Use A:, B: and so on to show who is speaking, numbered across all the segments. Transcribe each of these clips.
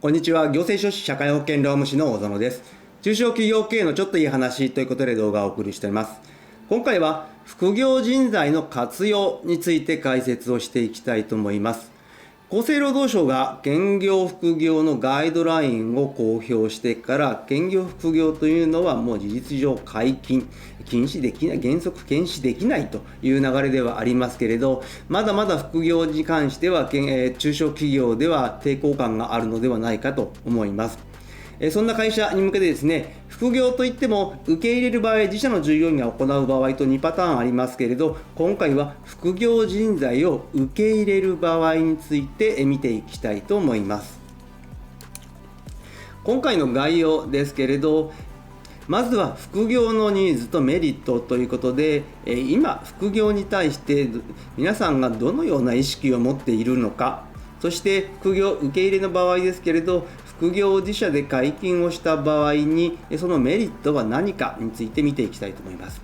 A: こんにちは。行政書士社会保険労務士の小園です。中小企業経営のちょっといい話ということで動画をお送りしております。今回は副業人材の活用について解説をしていきたいと思います。厚生労働省が兼業副業のガイドラインを公表してから、兼業副業というのはもう事実上禁止できない、原則禁止できないという流れではありますけれど、まだまだ副業に関しては中小企業では抵抗感があるのではないかと思います。そんな会社に向けてですね、副業といっても受け入れる場合、自社の従業員が行う場合と2パターンありますけれど、今回は副業人材を受け入れる場合について見ていきたいと思います。今回の概要ですけれど、まずは副業のニーズとメリットということで、今副業に対して皆さんがどのような意識を持っているのか、そして副業受け入れの場合ですけれど、副業を自社で解禁をした場合にそのメリットは何かについて見ていきたいと思います。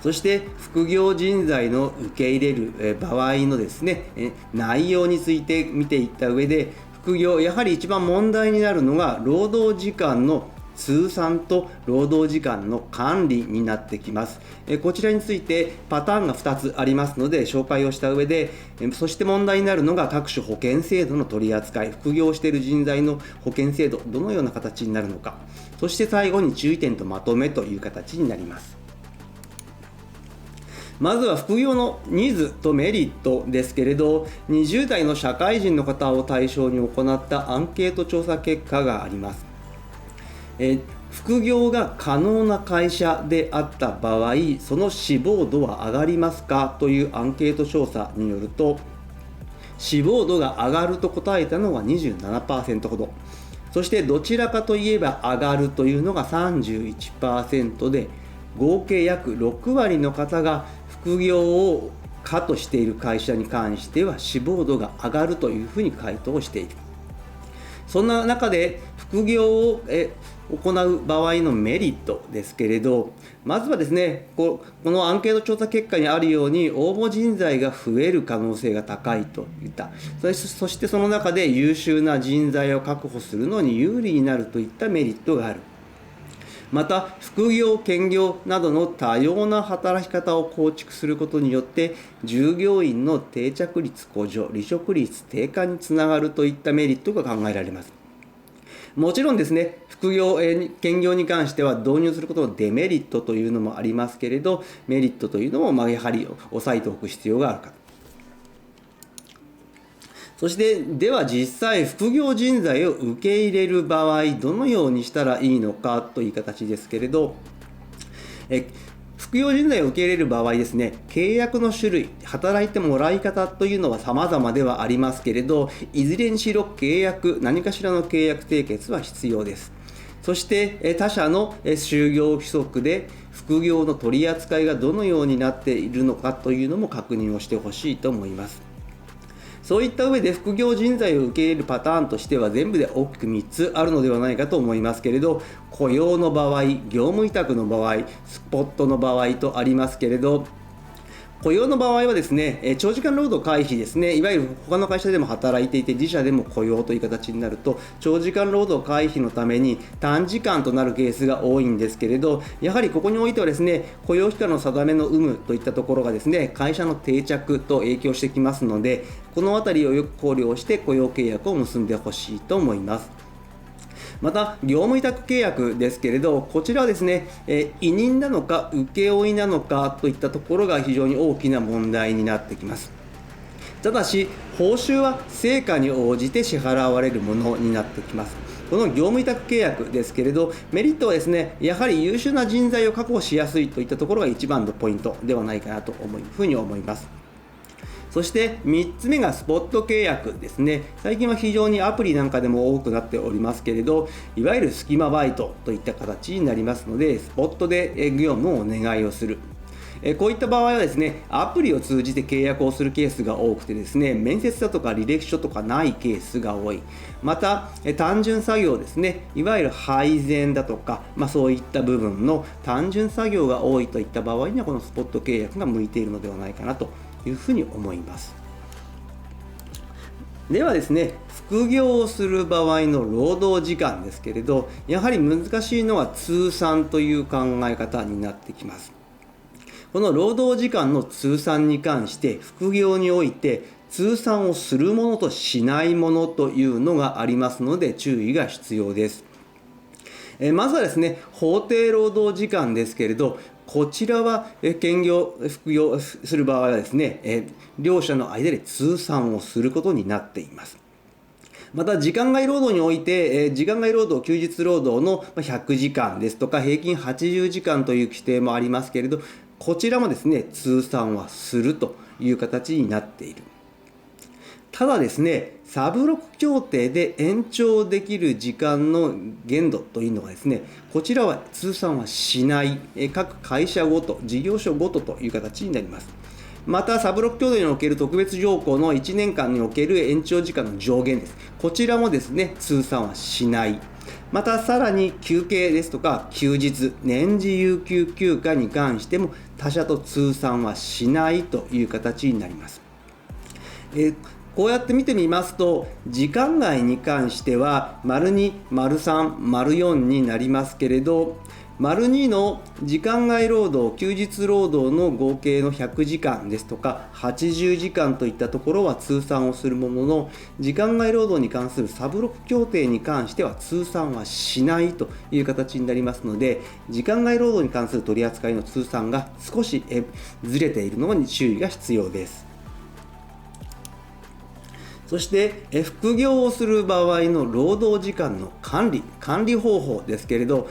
A: そして副業人材の受け入れる場合のですね、内容について見ていった上で、副業やはり一番問題になるのが労働時間の通算と労働時間の管理になってきます。こちらについてパターンが2つありますので紹介をした上で、そして問題になるのが各種保険制度の取り扱い、副業している人材の保険制度、どのような形になるのか、そして最後に注意点とまとめという形になります。まずは副業のニーズとメリットですけれど、20代の社会人の方を対象に行ったアンケート調査結果があります。副業が可能な会社であった場合、その志望度は上がりますかというアンケート調査によると、志望度が上がると答えたのが 27% ほど、そしてどちらかといえば上がるというのが 31% で、合計約6割の方が副業を可としている会社に関しては志望度が上がるというふうに回答をしている。そんな中で副業を行う場合のメリットですけれど、まずはですね、このアンケート調査結果にあるように応募人材が増える可能性が高いといった、そしてその中で優秀な人材を確保するのに有利になるといったメリットがある。また副業兼業などの多様な働き方を構築することによって従業員の定着率向上、離職率低下につながるといったメリットが考えられます。もちろんですね、副業兼業に関しては導入することのデメリットというのもありますけれど、メリットというのもやはり押さえておく必要があるか。そしてでは実際副業人材を受け入れる場合どのようにしたらいいのかという形ですけれど、副業人材を受け入れる場合ですね、契約の種類、働いてもらい方というのは様々ではありますけれど、いずれにしろ何かしらの契約締結は必要です。そして他社の就業規則で副業の取り扱いがどのようになっているのかというのも確認をしてほしいと思います。そういった上で副業人材を受け入れるパターンとしては全部で大きく3つあるのではないかと思いますけれど、雇用の場合、業務委託の場合、スポットの場合とありますけれど、雇用の場合はですね、長時間労働回避ですね、いわゆる他の会社でも働いていて自社でも雇用という形になると、長時間労働回避のために短時間となるケースが多いんですけれど、やはりここにおいてはですね、雇用期間の定めの有無といったところがですね、会社の定着と影響してきますので、このあたりをよく考慮して雇用契約を結んでほしいと思います。また業務委託契約ですけれど、こちらはですね、委任なのか請負なのかといったところが非常に大きな問題になってきます。ただし報酬は成果に応じて支払われるものになってきます。この業務委託契約ですけれど、メリットはですね、やはり優秀な人材を確保しやすいといったところが一番のポイントではないかなというふうに思います。そして3つ目がスポット契約ですね。最近は非常にアプリなんかでも多くなっておりますけれど、いわゆるスキマバイトといった形になりますので、スポットで業務をお願いをする。こういった場合はですね、アプリを通じて契約をするケースが多くてですね、面接だとか履歴書とかないケースが多い。また単純作業ですね、いわゆる配膳だとか、そういった部分の単純作業が多いといった場合にはこのスポット契約が向いているのではないかなというふうに思います。ではですね、副業をする場合の労働時間ですけれど、やはり難しいのは通算という考え方になってきます。この労働時間の通算に関して副業において通算をするものとしないものというのがありますので注意が必要です。まずはですね、法定労働時間ですけれど、こちらは兼業、副業する場合はですね、両者の間で通算をすることになっています。また時間外労働において、時間外労働、休日労働の100時間ですとか平均80時間という規定もありますけれど、こちらもですね、通算はするという形になっている。ただですね、サブロク協定で延長できる時間の限度というのがですね、こちらは通算はしない、各会社ごと、事業所ごとという形になります。またサブロク協定における特別条項の1年間における延長時間の上限です。こちらもですね、通算はしない。またさらに休憩ですとか休日、年次有給休暇に関しても他社と通算はしないという形になります。こうやって見てみますと、時間外に関しては丸2、丸3、丸4になりますけれど、丸2の時間外労働、休日労働の合計の100時間ですとか80時間といったところは通算をするものの、時間外労働に関するサブロク協定に関しては通算はしないという形になりますので、時間外労働に関する取り扱いの通算が少しずれているのに注意が必要です。そして副業をする場合の労働時間の管理方法ですけれど、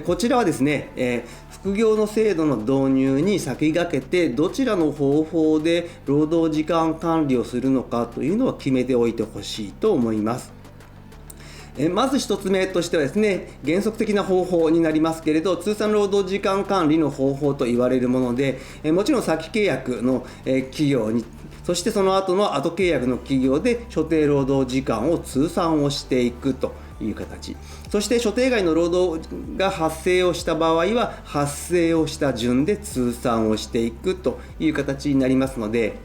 A: こちらはですね、副業の制度の導入に先駆けてどちらの方法で労働時間管理をするのかというのは決めておいてほしいと思います。まず一つ目としてはですね、原則的な方法になりますけれど、通算労働時間管理の方法と言われるもので、もちろん先契約の企業に、そしてその後の後契約の企業で所定労働時間を通算をしていくという形。そして所定外の労働が発生をした場合は発生をした順で通算をしていくという形になりますので、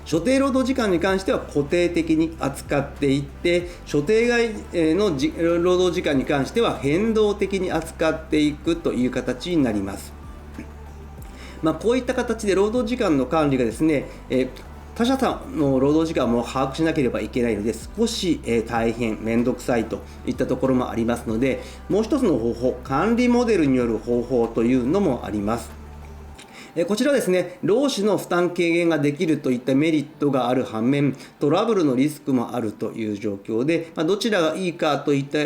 A: 所定労働時間に関しては固定的に扱っていって、所定外の労働時間に関しては変動的に扱っていくという形になります。こういった形で労働時間の管理がですね、他社さんの労働時間も把握しなければいけないので少し大変面倒くさいといったところもありますので、もう一つの方法、管理モデルによる方法というのもあります。こちらはですね、労使の負担軽減ができるといったメリットがある反面、トラブルのリスクもあるという状況で、どちらがいいかといった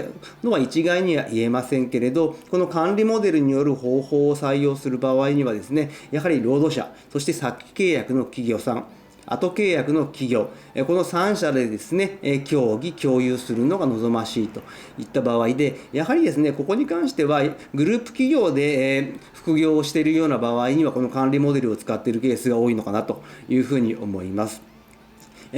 A: のは一概には言えませんけれど、この管理モデルによる方法を採用する場合にはですね、やはり労働者、そして先契約の企業さん、後契約の企業、この3社でですね、協議、共有するのが望ましいといった場合で、やはりですね、ここに関してはグループ企業で副業をしているような場合にはこの管理モデルを使っているケースが多いのかなというふうに思います。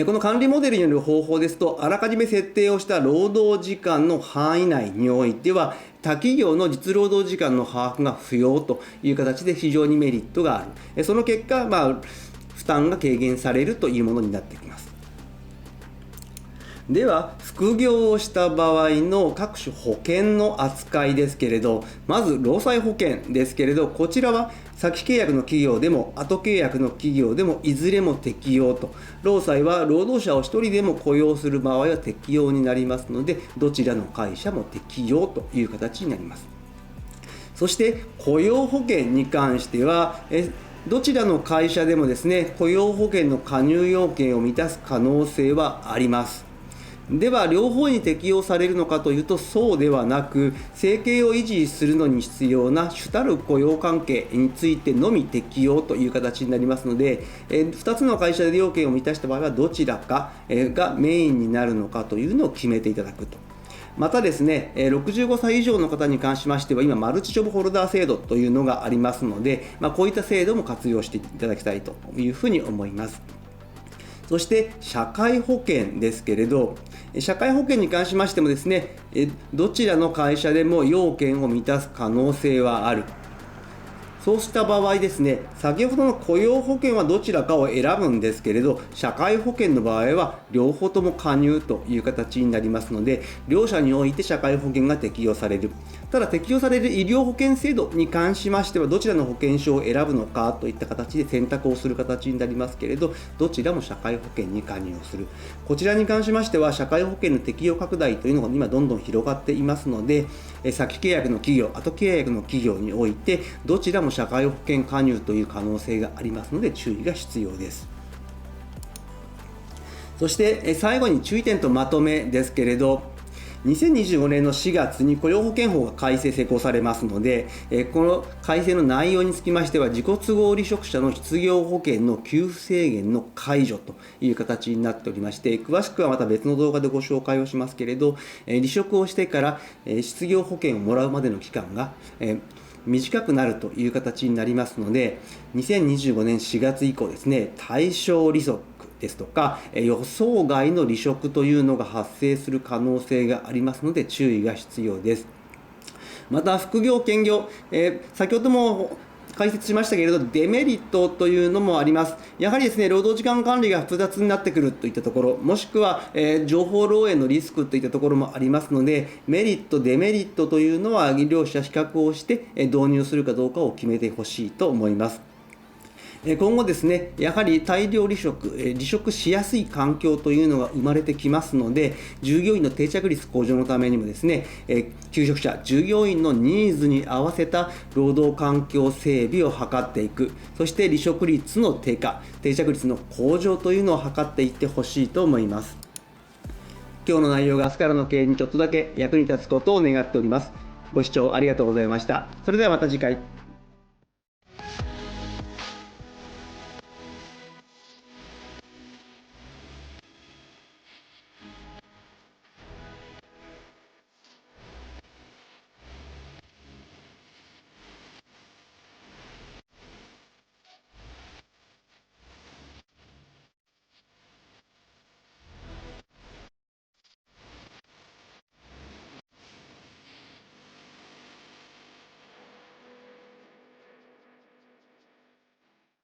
A: この管理モデルによる方法ですと、あらかじめ設定をした労働時間の範囲内においては他企業の実労働時間の把握が不要という形で非常にメリットがある。その結果、負担が軽減されるというものになってきます。では副業をした場合の各種保険の扱いですけれど、まず労災保険ですけれど、こちらは先契約の企業でも後契約の企業でもいずれも適用と。労災は労働者を1人でも雇用する場合は適用になりますので、どちらの会社も適用という形になります。そして雇用保険に関してはどちらの会社でもですね、雇用保険の加入要件を満たす可能性はあります。では両方に適用されるのかというとそうではなく、生計を維持するのに必要な主たる雇用関係についてのみ適用という形になりますので、2つの会社で要件を満たした場合はどちらかがメインになるのかというのを決めていただくと。またですね、65歳以上の方に関しましては今マルチジョブホルダー制度というのがありますので、こういった制度も活用していただきたいというふうに思います。そして社会保険ですけれど、社会保険に関しましてもですね、どちらの会社でも要件を満たす可能性はある。そうした場合ですね、先ほどの雇用保険はどちらかを選ぶんですけれど、社会保険の場合は両方とも加入という形になりますので、両者において社会保険が適用される。ただ適用される医療保険制度に関しましては、どちらの保険証を選ぶのかといった形で選択をする形になりますけれど、どちらも社会保険に加入をする。こちらに関しましては、社会保険の適用拡大というのが今どんどん広がっていますので、先契約の企業、後契約の企業において、どちらも社会保険加入という可能性がありますので、注意が必要です。そして最後に注意点とまとめですけれど、2025年の4月に雇用保険法が改正施行されますので、この改正の内容につきましては、自己都合離職者の失業保険の給付制限の解除という形になっておりまして、詳しくはまた別の動画でご紹介をしますけれど、離職をしてから失業保険をもらうまでの期間が短くなるという形になりますので、2025年4月以降ですね、対象離職ですとか予想外の離職というのが発生する可能性がありますので、注意が必要です。また副業兼業、先ほども解説しましたけれど、デメリットというのもあります。やはりですね、労働時間管理が複雑になってくるといったところ、もしくは、情報漏洩のリスクといったところもありますので、メリット、デメリットというのは両者比較をして導入するかどうかを決めてほしいと思います。今後ですね、やはり大量離職、離職しやすい環境というのが生まれてきますので、従業員の定着率向上のためにもですね、求職者、従業員のニーズに合わせた労働環境整備を図っていく、そして離職率の低下、定着率の向上というのを図っていってほしいと思います。今日の内容が明日からの経営にちょっとだけ役に立つことを願っております。ご視聴ありがとうございました。それではまた次回。